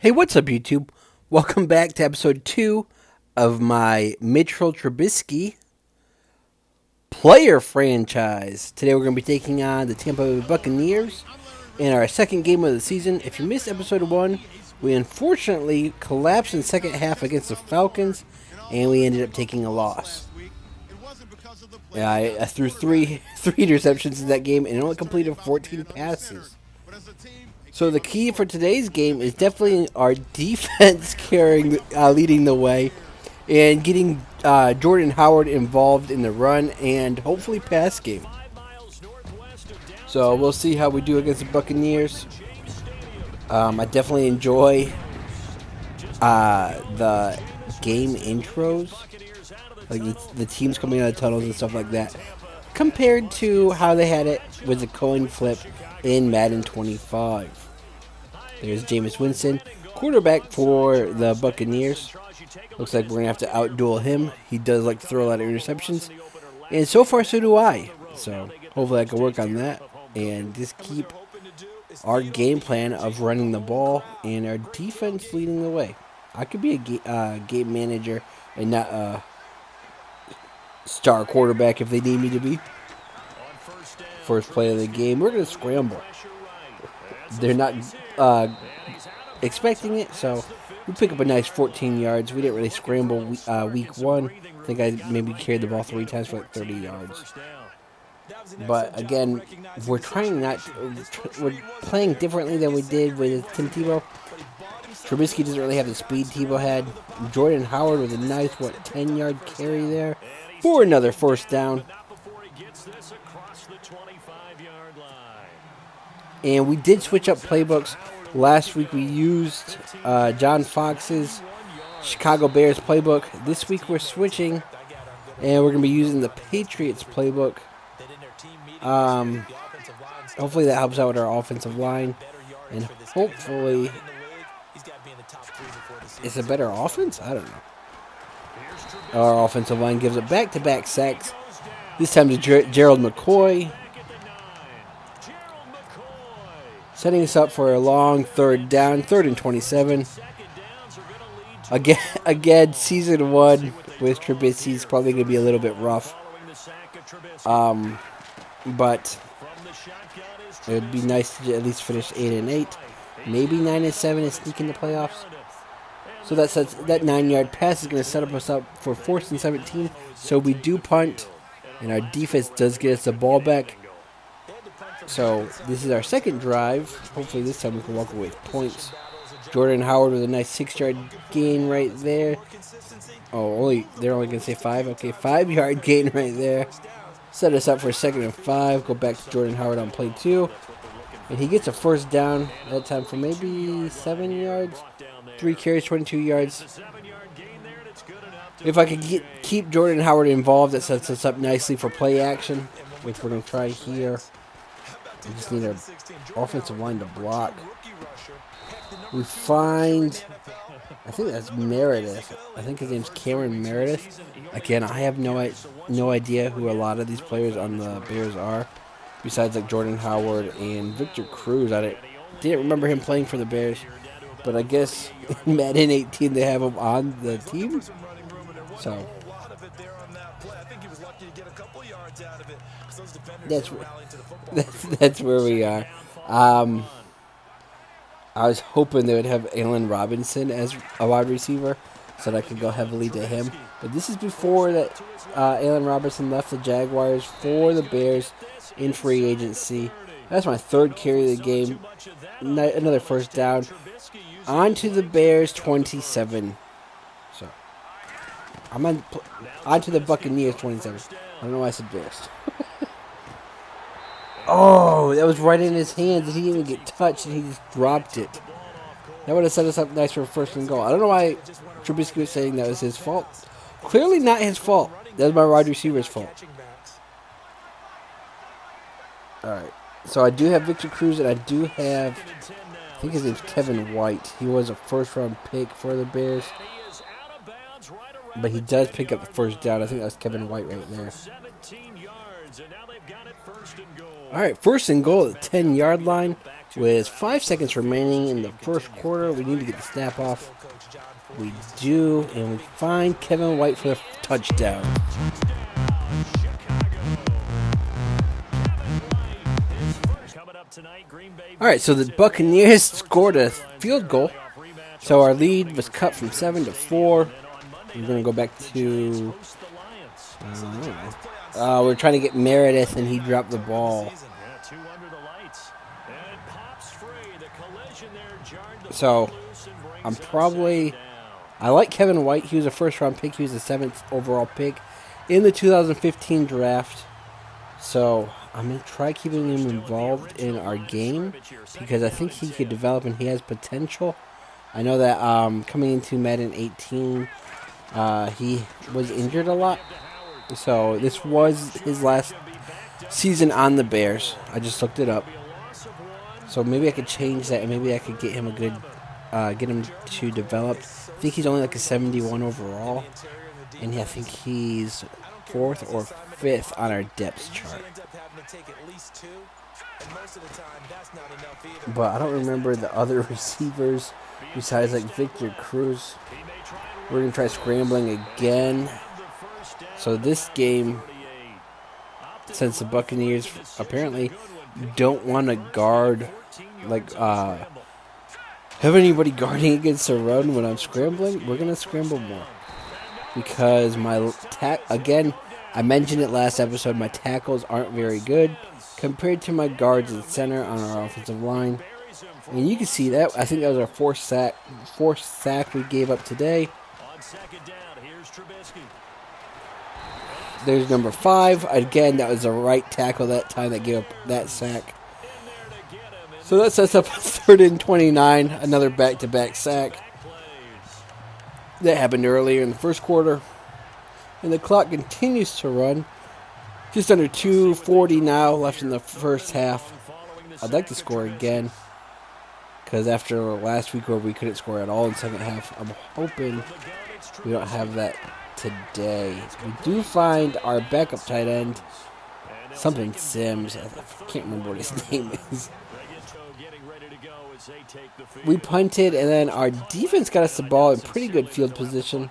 Hey, what's up, YouTube? Welcome back to episode 2 of my Mitch Trubisky player franchise. Today we're going to be taking on the Tampa Bay Buccaneers in our second game of the season. If you missed episode 1, we unfortunately collapsed in the second half against the Falcons, and we ended up taking a loss. Yeah, I threw three interceptions in that game and only completed 14 passes. So the key for today's game is definitely our defense leading the way, and getting Jordan Howard involved in the run and hopefully pass game. So we'll see how we do against the Buccaneers. I definitely enjoy the game intros, like the teams coming out of tunnels and stuff like that, compared to how they had it with the coin flip in Madden 25. There's Jameis Winston, quarterback for the Buccaneers. Looks like we're going to have to outduel him. He does like to throw a lot of interceptions. And so far, so do I. So hopefully I can work on that and just keep our game plan of running the ball and our defense leading the way. I could be a game manager and not a star quarterback if they need me to be. First play of the game, we're going to scramble. They're not expecting it, so we pick up a nice 14 yards. We didn't really scramble week one. I think I maybe carried the ball 3 times for like 30 yards. But again, we're playing differently than we did with Tim Tebow. Trubisky doesn't really have the speed Tebow had. Jordan Howard with a nice 10-yard carry there for another first down. And we did switch up playbooks. Last week we used John Fox's Chicago Bears playbook. This week we're switching, and we're going to be using the Patriots playbook. Hopefully that helps out with our offensive line, and hopefully it's a better offense? I don't know. Our offensive line gives it back-to-back sacks. This time to Gerald McCoy. Setting us up for a long third down, 3rd and 27. Again, season 1 with Trubisky is probably going to be a little bit rough. But it would be nice to at least finish 8-8, maybe 9-7, and sneak in the playoffs. So that 9-yard pass is going to set us up for 4th and 17. So we do punt, and our defense does get us the ball back. So this is our second drive. Hopefully this time we can walk away with points. Jordan Howard with a nice 6-yard gain right there. Oh, they're only going to say 5. Okay, 5-yard gain right there. Set us up for 2nd and 5. Go back to Jordan Howard on play 2. And he gets a first down that time for maybe 7 yards. 3 carries, 22 yards. If I could keep Jordan Howard involved, that sets us up nicely for play action, which we're going to try here. We just need our offensive line to block. We find, I think that's Meredith. I think his name's Cameron Meredith. Again, I have no idea who a lot of these players on the Bears are, besides like Jordan Howard and Victor Cruz. I didn't remember him playing for the Bears, but I guess in Madden 18 they have him on the team. So that's where we are. I was hoping they would have Allen Robinson as a wide receiver, so that I could go heavily to him. But this is before that Allen Robinson left the Jaguars for the Bears in free agency. That's my 3rd carry of the game. Another first down. On to the Bears 27. So I'm on to the Buccaneers 27. I don't know why I said Bears. Oh, that was right in his hands, and he didn't even get touched, and he just dropped it. That would have set us up nice for 1st and goal. I don't know why Trubisky was saying that was his fault. Clearly not his fault. That was my wide receiver's fault. All right. So I do have Victor Cruz, and I do have, I think his name's Kevin White. He was a 1st-round pick for the Bears. But he does pick up the first down. I think that's Kevin White right there. All right, 1st and goal at the 10-yard line. With 5 seconds remaining in the first quarter, we need to get the snap off. We do, and we find Kevin White for the touchdown. Alright, so the Buccaneers scored a field goal. So our lead was cut from 7 to 4. We're going to go back to... we're trying to get Meredith, and he dropped the ball. So, I like Kevin White. He was a first-round pick. He was the 7th overall pick in the 2015 draft. So, I'm going to try keeping him involved in our game because I think he could develop and he has potential. I know that coming into Madden 18, he was injured a lot. So, this was his last season on the Bears. I just looked it up. So maybe I could change that, and maybe I could get him get him to develop. I think he's only like a 71 overall, and I think he's 4th or 5th on our depth chart. But I don't remember the other receivers besides like Victor Cruz. We're gonna try scrambling again. So this game, since the Buccaneers apparently don't want to guard, have anybody guarding against the run when I'm scrambling, we're going to scramble more. Because again, I mentioned it last episode, my tackles aren't very good compared to my guards and center on our offensive line. And you can see that. I think that was our fourth sack we gave up today. There's number 5. Again, that was the right tackle that time that gave up that sack. So that sets up a 3rd and 29, another back-to-back sack. That happened earlier in the first quarter. And the clock continues to run. Just under 2:40 now left in the first half. I'd like to score again. Because after last week where we couldn't score at all in the second half, I'm hoping we don't have that today. We do find our backup tight end, something Sims. I can't remember what his name is. We punted, and then our defense got us the ball in pretty good field position.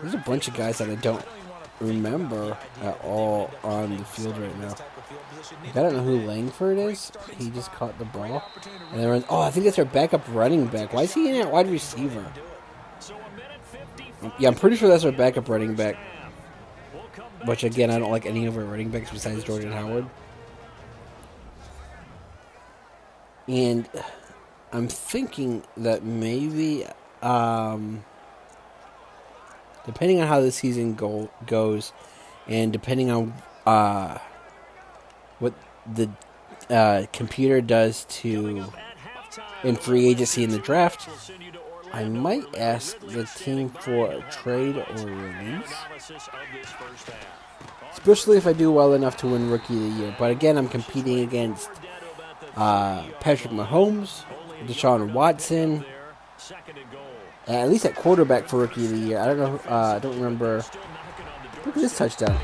There's a bunch of guys that I don't remember at all on the field right now. I don't know who Langford is. He just caught the ball. And then I think that's our backup running back. Why is he in at wide receiver? Yeah, I'm pretty sure that's our backup running back. Which, again, I don't like any of our running backs besides Jordan Howard. And I'm thinking that maybe, depending on how the season goes, and depending on what the computer does in free agency in the draft, I might ask the team for a trade or release. Especially if I do well enough to win Rookie of the Year. But again, I'm competing against Patrick Mahomes, Deshaun Watson, at least at quarterback for Rookie of the Year. I don't know. I don't remember. Look at this touchdown.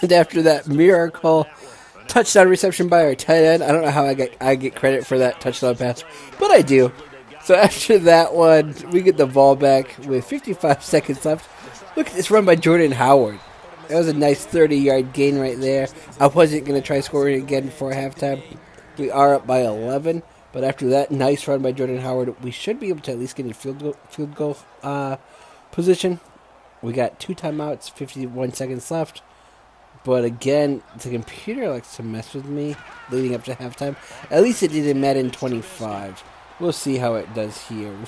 And after that miracle touchdown reception by our tight end, I don't know how I get credit for that touchdown pass, but I do. So after that one, we get the ball back with 55 seconds left. Look at this run by Jordan Howard. That was a nice 30-yard gain right there. I wasn't going to try scoring again before halftime. We are up by 11, but after that nice run by Jordan Howard, we should be able to at least get in field goal position. We got 2 timeouts, 51 seconds left. But again, the computer likes to mess with me leading up to halftime. At least it did in Madden 25. We'll see how it does here. We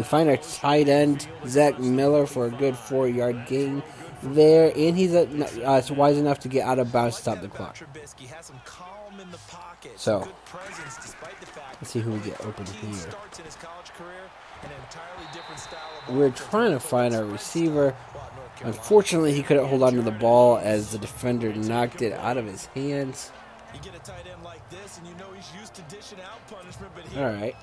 find our tight end, Zach Miller, for a good 4-yard gain there. And he's wise enough to get out of bounds to stop the clock. So, let's see who we get open here. We're trying to find our receiver. Unfortunately, he couldn't hold on to the ball as the defender knocked it out of his hands. All right.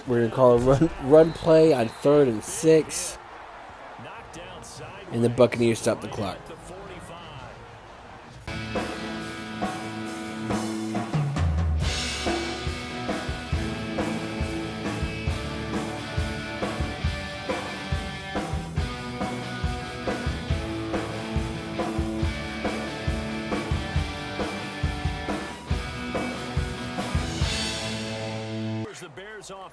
We're going to call a run play on 3rd and 6. And the Buccaneers stop the clock.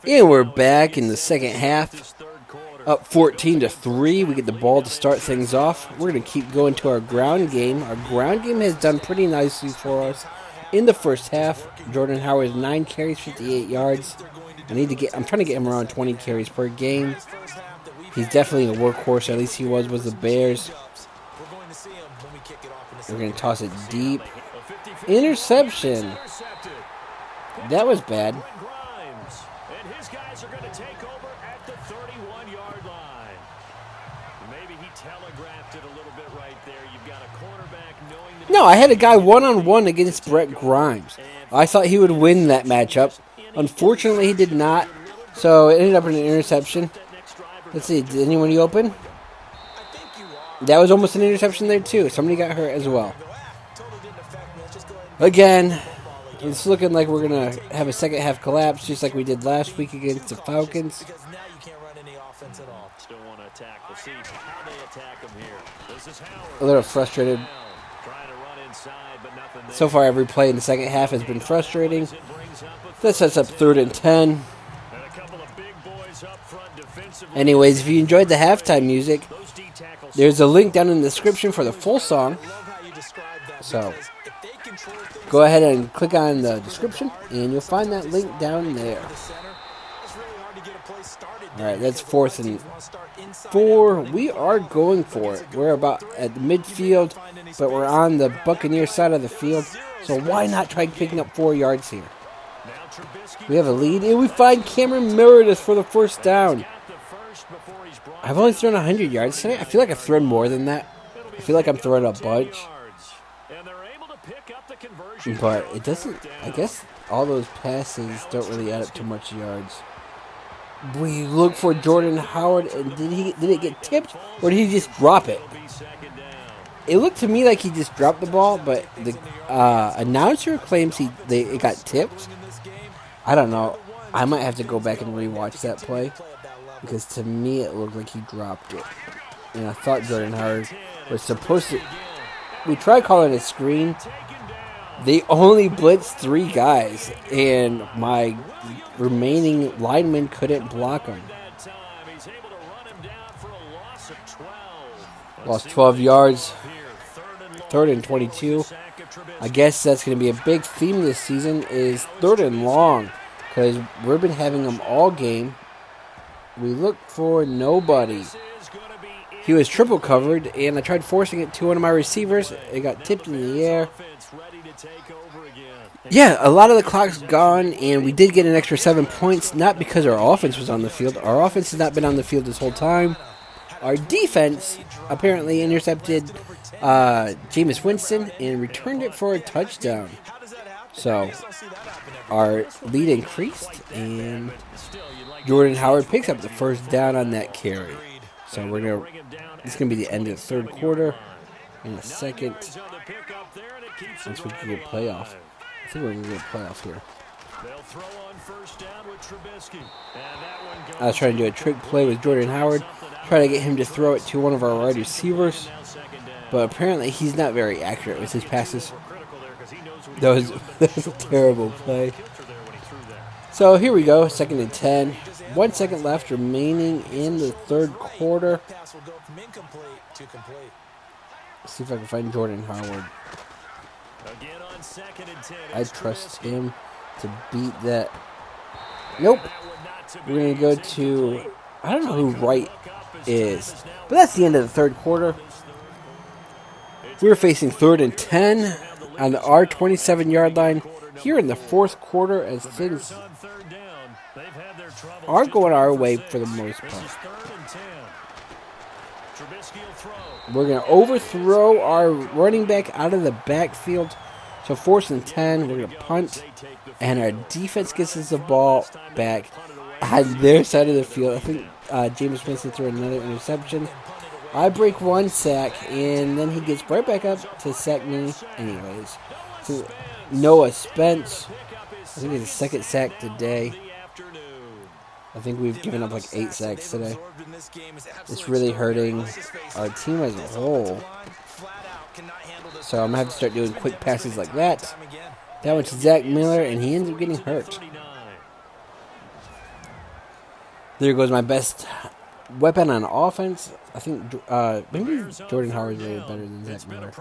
And we're back in the second half, up 14-3. We get the ball to start things off. We're going to keep going to our ground game. Our ground game has done pretty nicely for us in the first half. Jordan Howard 9 carries, 58 yards. I'm trying to get him around 20 carries per game. He's definitely a workhorse. At least he was with the Bears. We're going to toss it deep. Interception. That was bad. No, I had a guy one-on-one against Brett Grimes. I thought he would win that matchup. Unfortunately, he did not. So it ended up in an interception. Let's see, did anyone open? That was almost an interception there, too. Somebody got hurt as well. Again, it's looking like we're going to have a second half collapse, just like we did last week against the Falcons. A little frustrated. So far, every play in the second half has been frustrating. That sets up 3rd and 10. Anyways, if you enjoyed the halftime music, there's a link down in the description for the full song. So, go ahead and click on the description, and you'll find that link down there. Alright, that's 4th and 4. We are going for it. We're about at the midfield, but we're on the Buccaneer side of the field. So why not try picking up 4 yards here? We have a lead, and we find Cameron Meredith for the first down. I've only thrown 100 yards today. I feel like I've thrown more than that. I feel like I'm throwing a bunch. But it doesn't, I guess all those passes don't really add up to much yards. We look for Jordan Howard, and did it get tipped, or did he just drop it? It looked to me like he just dropped the ball, but the announcer claims it got tipped. I don't know. I might have to go back and rewatch that play, because to me it looked like he dropped it. And I thought Jordan Howard was supposed to. We tried calling a screen. They only blitzed 3 guys, and my remaining lineman couldn't block him. Lost 12 yards. 3rd and 22. I guess that's going to be a big theme this season is 3rd and long, because we've been having them all game. We look for nobody. He was triple covered, and I tried forcing it to one of my receivers. It got tipped in the air. Yeah, a lot of the clock's gone, and we did get an extra 7 points, not because our offense was on the field. Our offense has not been on the field this whole time. Our defense apparently intercepted Jameis Winston and returned it for a touchdown. So, our lead increased, and Jordan Howard picks up the first down on that carry. So, it's going to be the end of the 3rd quarter. In a second, once we can get a playoff. I think we're going to get a playoff here. I was trying to do a trick play with Jordan Howard, trying to get him to throw it to one of our wide receivers, but apparently he's not very accurate with his passes. That was a terrible play. So here we go, 2nd and 10. 1 second left remaining in the 3rd quarter. Let's see if I can find Jordan Howard. I trust him to beat that. Nope. We're going to go to, I don't know who Wright is, but that's the end of the 3rd quarter. We're facing 3rd and 10 on our 27-yard line here in the 4th quarter as things are going our way for the most part. We're going to overthrow our running back out of the backfield. So 4th and 10, we're going to punt. And our defense gets us the ball back on their side of the field. I think Jameis Winston threw another interception. I break 1 sack, and then he gets right back up to sack me anyways. So Noah Spence, I think it's his 2nd sack today. I think we've given up like 8 sacks today. It's really hurting our team as a whole. So I'm going to have to start doing quick passes like that. That went to Zach Miller, and he ends up getting hurt. There goes my best weapon on offense. I think maybe Jordan Howard's really better than Zach Miller.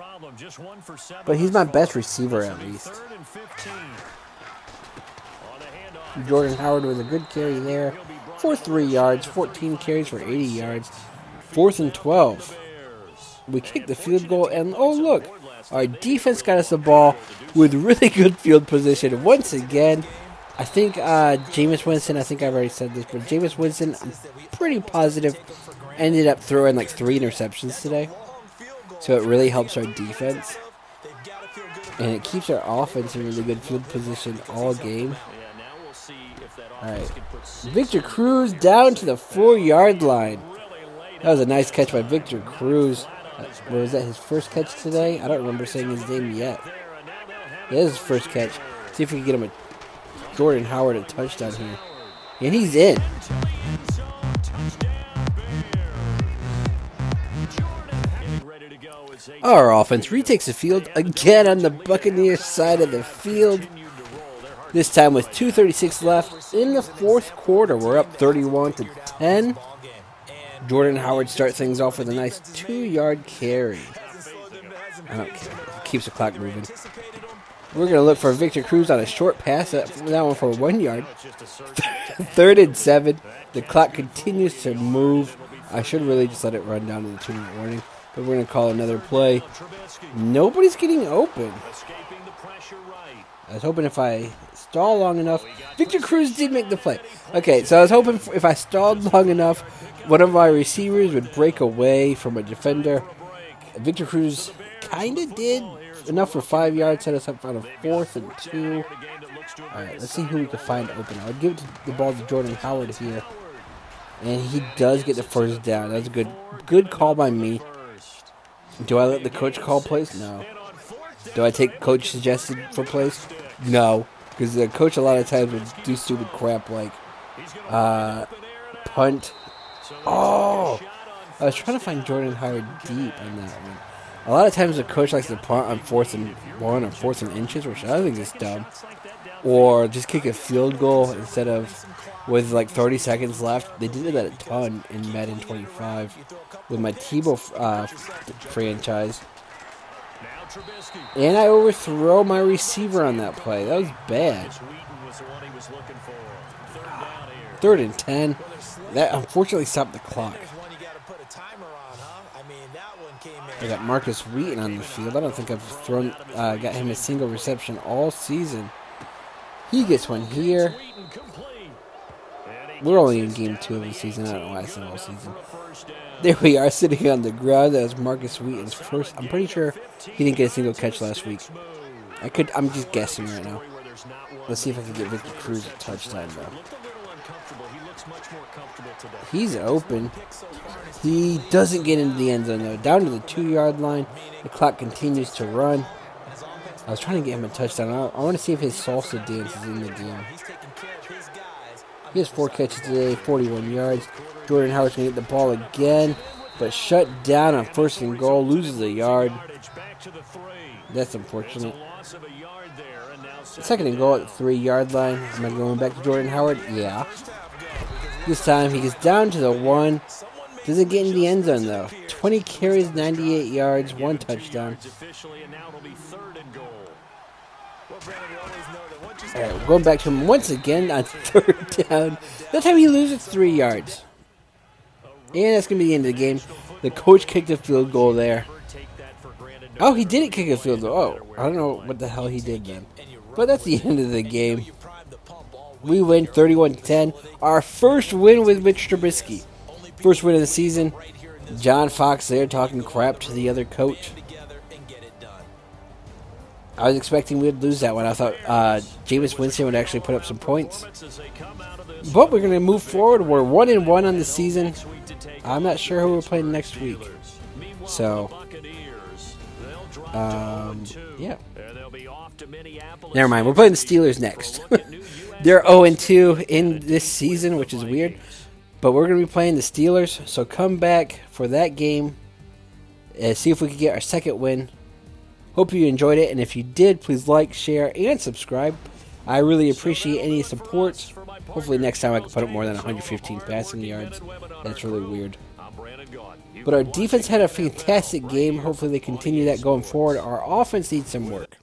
But he's my best receiver at least. Jordan Howard with a good carry there. For 3 yards, 14 carries for 80 yards. 4th and 12. We kicked the field goal, and oh look, our defense got us the ball with really good field position. Once again, I think Jameis Winston, I think I've already said this, but Jameis Winston, I'm pretty positive, ended up throwing like 3 interceptions today. So it really helps our defense. And it keeps our offense in really good field position all game. Alright. Victor Cruz down to the 4-yard line. That was a nice catch by Victor Cruz. Was that his first catch today? I don't remember saying his name yet. Yeah, this is his first catch. See if we can get him a Jordan Howard a touchdown here. And he's in. Our offense retakes the field again on the Buccaneers side of the field. This time with 2:36 left in the 4th quarter. We're up 31-10. Jordan Howard starts things off with a nice 2-yard carry. I don't care. It keeps the clock moving. We're going to look for Victor Cruz on a short pass. That one for 1 yard. 3rd and 7. The clock continues to move. I should really just let it run down to the 2-minute warning. But we're going to call another play. Nobody's getting open. I was hoping if I stall long enough. Victor Cruz did make the play. Okay, so I was hoping if I stalled long enough, one of my receivers would break away from a defender. Victor Cruz kind of did enough for 5 yards, set us up on a 4th and 2. All right, let's see who we can find open. I'll give the ball to Jordan Howard here. And he does get the 1st down. That's a good call by me. Do I let the coach call plays? No. Do I take coach suggested for plays? No. Because the coach a lot of times would do stupid crap like punt. Oh! I was trying to find Jordan Howard deep on that one. A lot of times the coach likes to punt on 4th and 1 or 4th and inches, which I think is dumb. Or just kick a field goal instead of with like 30 seconds left. They did that a ton in Madden 25 with my Tebow franchise. And I overthrow my receiver on that play. That was bad. 3rd and 10. That unfortunately stopped the clock. I got Marcus Wheaton on the field. I don't think I've got him a single reception all season. He gets one here. We're only in game 2 of the season. I don't know why I said all season. There we are, sitting on the ground. That was Marcus Wheaton's first. I'm pretty sure he didn't get a single catch last week. I'm just guessing right now. Let's see if I can get Victor Cruz a touchdown, though. He's open. He doesn't get into the end zone, though. Down to the 2-yard line. The clock continues to run. I was trying to get him a touchdown. I want to see if his salsa dance is in the game. He has 4 catches today, 41 yards. Jordan Howard's going to get the ball again, but shut down on 1st and goal, loses a yard. That's unfortunate. 2nd and goal at the 3-yard line. Am I going back to Jordan Howard? Yeah. This time he gets down to the 1. Doesn't get in the end zone, though. 20 carries, 98 yards, 1 touchdown. All right, we're going back to him once again on 3rd down. That time he loses 3 yards. And that's going to be the end of the game. The coach kicked a field goal there. Oh, he didn't kick a field goal. Oh, I don't know what the hell he did then. But that's the end of the game. We win 31-10. Our first win with Mitch Trubisky. First win of the season. John Fox there talking crap to the other coach. I was expecting we'd lose that one. I thought Jameis Winston would actually put up some points. But we're going to move forward. We're 1-1 on the season. I'm not sure who we're playing next week. So, yeah. Never mind. We're playing the Steelers next. They're 0-2 in this season, which is weird. But we're going to be playing the Steelers. So come back for that game and see if we can get our second win. Hope you enjoyed it. And if you did, please like, share, and subscribe. I really appreciate any support. Hopefully next time I can put up more than 115 passing yards. That's really weird. But our defense had a fantastic game. Hopefully they continue that going forward. Our offense needs some work.